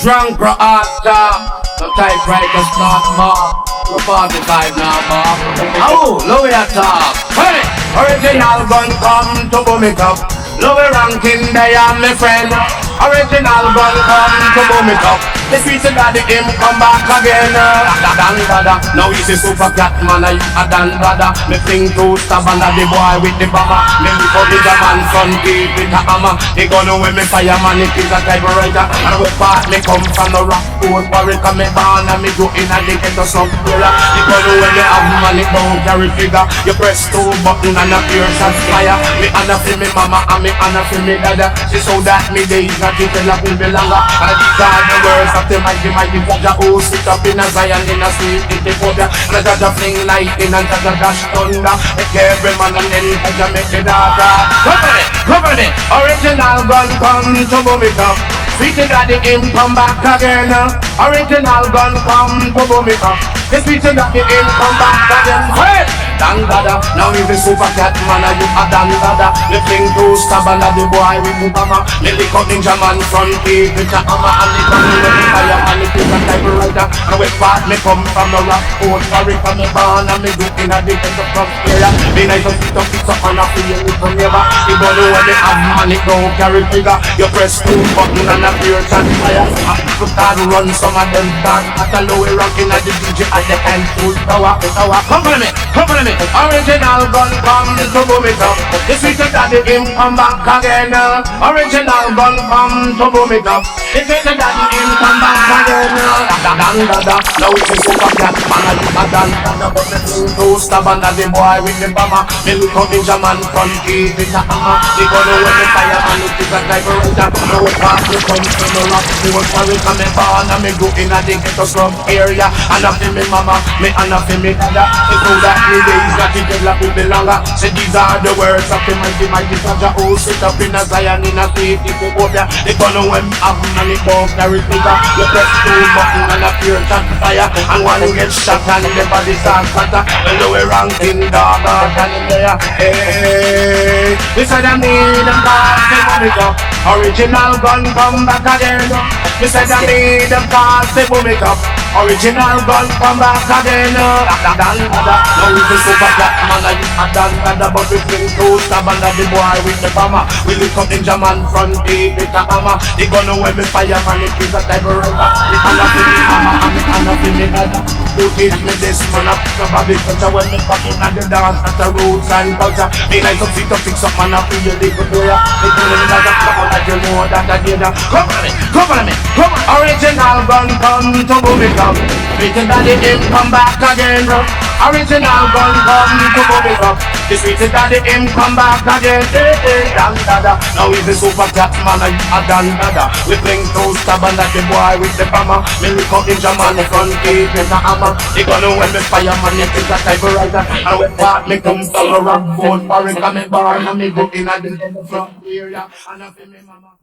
drunk or after. The typewriter start more. We're 45 now, more. Oh, look at that. Hey, original gun come to boom it up. Lower ranking, they are my friend. Original gun come to boom it up. The sweet daddy him come back again. Dan dada, now he's a super cat man. I a dan dada. Me fling to stab under the boy with the bomber. Me look up the man front keep with a hammer. They gonna when me fireman it is a typewriter. And we part me come from the rock food warrior. Come me born and me go in and they get us up here. They gonna when me have money don't carry figure. You press 2 button and a pure shot fire. Me honor for me mama and me honor for me dada. She so that me days not to tell her will be longer. And these are the words of the mighty Jaja who sit up in a Zion in a sweet Ethiopia. And a Jaja fling lightning and Jaja dash thunder. Make every man and then Jaja make the data. Cover it, original gun come to boom it up. Sweet daddy him come back again. Original gun come to boom it up. The sweet daddy him come back again. Hey! Dan dada, now he's a super cat man and you a dan dada. Me fling to stab under the boy with the hammer. Me lick up ninja man front keep with a hammer. And the gun with the fire and the piece of typewriter. And with part me come from the rock food sorry from me born and me go in a different from here. Me nice to sit up on a feel it from never. You don't know when they have money don't carry figure. You press 2 button and a pure shot fire. You start run some of them down at a lower ranking at the DJ at the end full tower. Come for me. Original gun come to boom it up. The sweet daddy him come back again. Original gun come to boom it up. The sweet daddy him come back again. Dan dada, now it's a super cat man and you a dan dada. But me fling to stab under the boy with the bomber. Me look up ninja man front keep with a hammer. They gonna when the fire and it is a typewriter. Now it pass me come from the rock food sorry from me born and me go in a the ghetto slum area. And after me mama, me and after me dada. It's so that me days got it develop will be longer. Say these are the words of the mighty Jaja who sit up in a Zion in a sweet Ethiopia. They gonna when have money don't carry figure. You press 2 button and a pure shot fire. And one who gets shot and the body starts fatter. And the way ranking dog and in there. Hey, we said I need them cars they boom it up. Original gun come back again. We said I need them cars they boom it up. Original gun come back again. Dan dada, now it's a super cat man and you a dan dada. But we fling to stab under the boy with the bomber. We look up ninja man front deep with a hammer. They gonna when me fireman it is a typewriter. They honor for me mama and me honor for me dada. You teach me this man up to Bobby culture. When me back in at the dance at the roots and culture. Me like some feet to fix up man up in your little prayer. They gonna me like a couple like you know that I did. Come on me. Original gun come to boom it up. Sweet daddy him come back again. Original gun come to boom it up. The sweet daddy him come back again. Dan dada, now he's a super cat man and you a dan dada. We fling to stab under the boy with the bomber. Me look up ninja man front keep with a hammer. They gonna when me fireman it is a typewriter. And with part me come from a rock food warrior. Come me born and me go in a the front area. And I feel me mama.